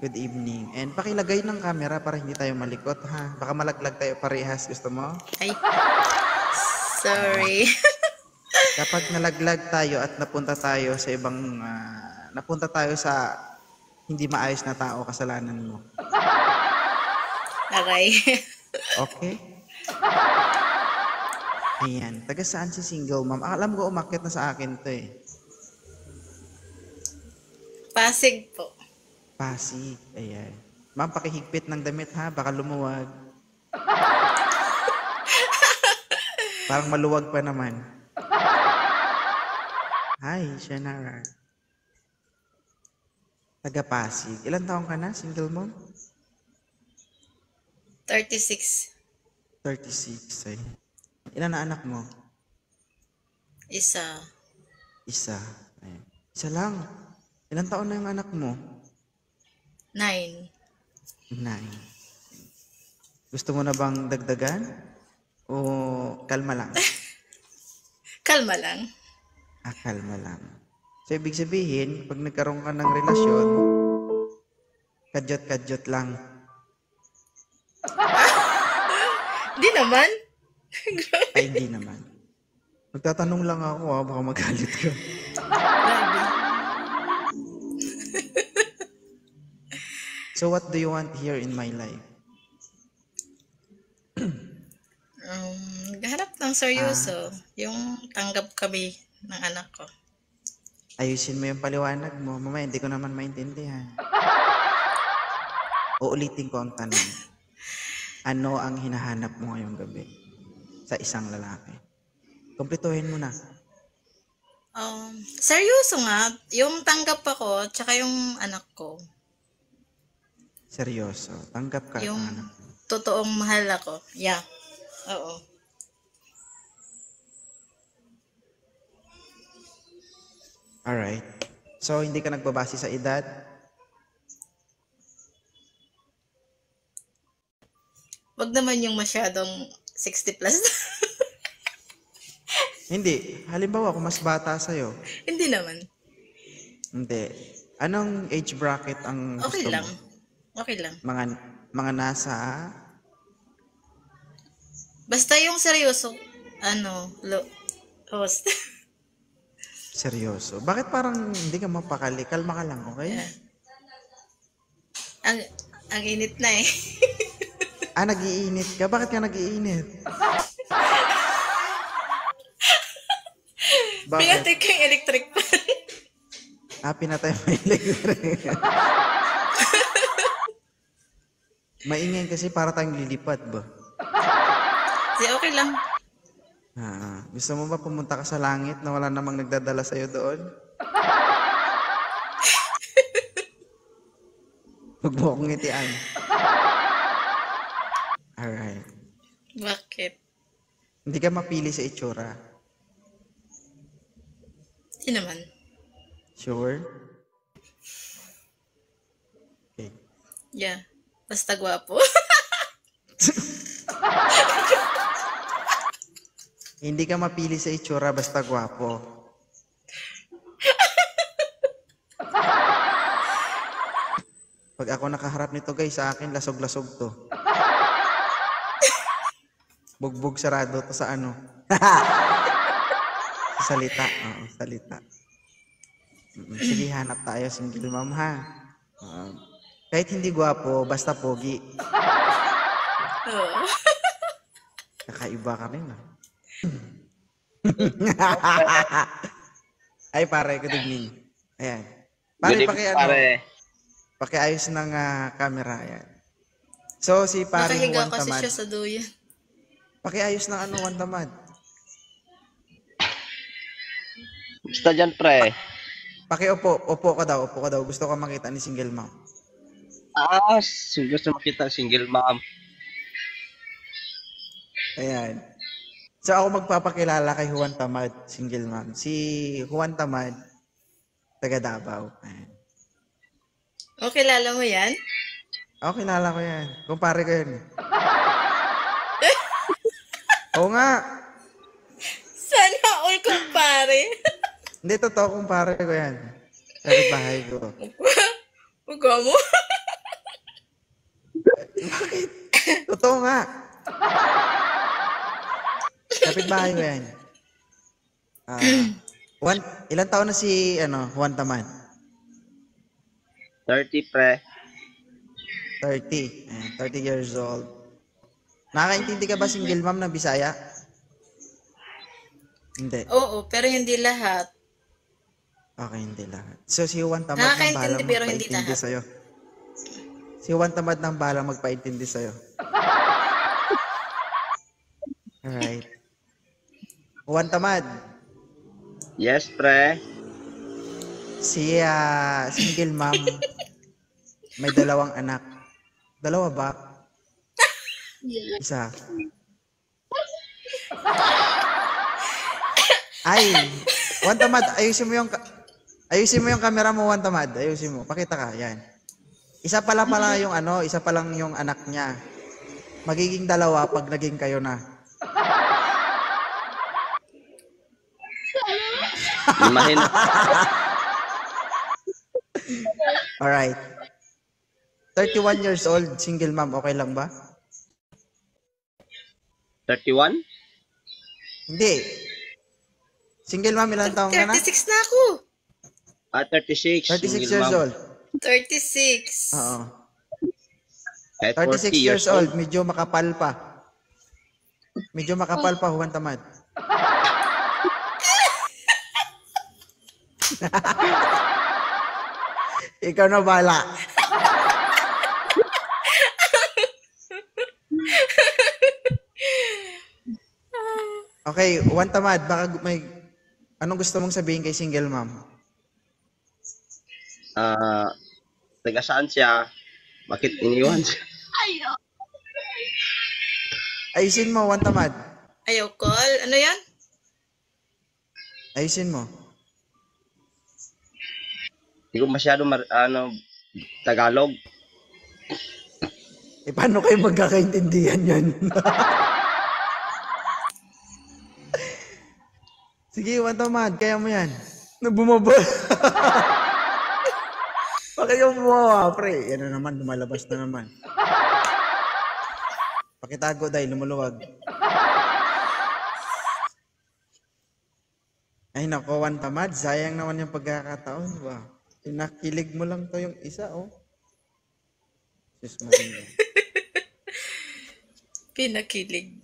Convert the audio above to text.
Good evening. And pakilagay ng camera para hindi tayo malikot, ha? Baka malaglag tayo parehas. Gusto mo? Ay, sorry. Kapag nalaglag tayo at napunta tayo sa hindi maayos na tao, kasalanan mo. Aray. Okay? Ayan. Taga saan si single mom? Alam ko umakyat na sa akin to eh. Pasig po. Pasig. Ayan. Ma'am, pakihigpit ng damit ha. Baka lumuwag. Parang maluwag pa naman. Hi, Shanara. Taga Pasig. Ilan taong ka na, single mom? 36. 36. Ay. Ilan na anak mo? Isa. Isa. Ayan. Isa lang. Ilan taon na yung anak mo? 9. 9. Gusto mo na bang dagdagan? O kalma lang? Kalma lang. Kalma lang. So, ibig sabihin, pag nagkaroon ka ng relasyon, kadyot-kadyot lang. Di naman. Ay, hindi naman. Magtatanong lang ako baka magalit ka. Grabe. So, what do you want here in my life? Naghanap ng seryoso. Yung tanggap kami ng anak ko. Ayusin mo yung paliwanag mo. Mamaya, hindi ko naman maintindihan. Uulitin ko ang tanong. Ano ang hinahanap mo ngayong gabi sa isang lalaki? Kumpletuhin mo na. Seryoso nga. Yung tanggap ako, tsaka yung anak ko. Seryoso. Tanggap ka Yung ang anak mo. totoong mahal ako. Yeah. Oo. Alright. So, hindi ka nagbabase sa edad? Wag naman yung masyadong 60 plus. Hindi. Halimbawa, kung mas bata sa'yo. Hindi naman. Hindi. Anong age bracket ang gusto Okay lang. mo? Okay lang. Mga nasa... Basta yung seryoso, host. Seryoso. Bakit parang hindi ka mapakali? Kalma ka lang, okay? Yeah. Ang init na eh. Nag-iinit ka? Bakit ka nag-iinit? Bakit? Pinatay ko yung electric fan. Pinatay mo yung electric. Maingay kasi para tayong lilipat ba? Okay lang. Gusto mo ba pumunta ka sa langit na wala namang nagdadala sa'yo doon? Huwag mo akong ngitian. Alright. Bakit? Hindi ka mapili sa itsura. Hindi naman. Sure? Okay. Yeah. Basta gwapo. Hindi ka mapili sa itsura basta gwapo. Pag ako nakaharap nito guys, sa akin lasog-lasog to. Bugbog sarado to sa ano. Sa salita. Oo, salita. Sige, hanap tayo, single mom ha. Kahit hindi gwapo, basta pogi. Oo. Kakaiba ka rin ah. Ay pare, good evening. Ayan. Pare, pakiayos ng camera. Ayan. So, si pare Nakahiga Juan kasi Tamad. siya sa duyan. Pakiayos ng Juan Tamad. Basta dyan, pre. Upo ka daw. Gusto ko makita ni single mom. Gusto makita single mom. Ayan. So, ako magpapakilala kay Juan Tamad, single mom. Si Juan Tamad, taga Davao. Ayan. Kilala mo yan? Ako, kilala ko yan. Kumpare ko yan. Oo nga. Sana all kumpare. Hindi, totoo kumpare ko yan. Kapit bahay ko. Huwag mo. Totoo nga. Kapitbahay ko yan. Ilan taon na si Juan Tamad? 30, pre. 30. 30 years old. Nakakaintindi ka ba single mom na Bisaya? Hindi. Oo, pero hindi lahat. Okay, hindi lahat. So, si Juan Tamad nang bahala Nakakaintindi pero hindi magpaintindi lahat. sa'yo. Si Juan Tamad nang bahala magpaintindi sa'yo. Alright. Juan Tamad, Yes, pre. si single mom, may 2 anak. 2 ba? Isa. Ay, Juan Tamad, ayusin mo yung camera mo, Juan Tamad. Ayusin mo. Pakita ka, yan. Isa pala yung isa pa lang yung anak niya. Magiging 2 pag naging kayo na. Mahina. Alright. 31 years old, single mom, okay lang ba? 31? Hindi. Single mom, ilang taong ka na? 36 na ako. 36. 36 single years mom. old. 36. Oo. Kahit 36 40 years old, medyo makapal pa. Medyo makapal pa, Juan Tamad. Ikaw na bala. Okay, Juan Tamad, baka anong gusto mong sabihin kay single mom? Taga saan siya? Bakit iniwan siya? Ayusin mo, Juan Tamad. Ayaw call. Ano yan? Ayusin mo. Hindi ko masyado Tagalog. Eh, paano kayo magkakaintindihan yan? Sige, Juan Tamad, kaya mo yan. Bumaba. Bakit yung bumawa, pre? Yan na naman, lumalabas na naman. Pakitago dahil lumuluwag. Ay nako, Juan Tamad, sayang naman yung pagkakataon ba? Pinakilig mo lang to yung isa, oh. Sus, Maria. Pinakilig.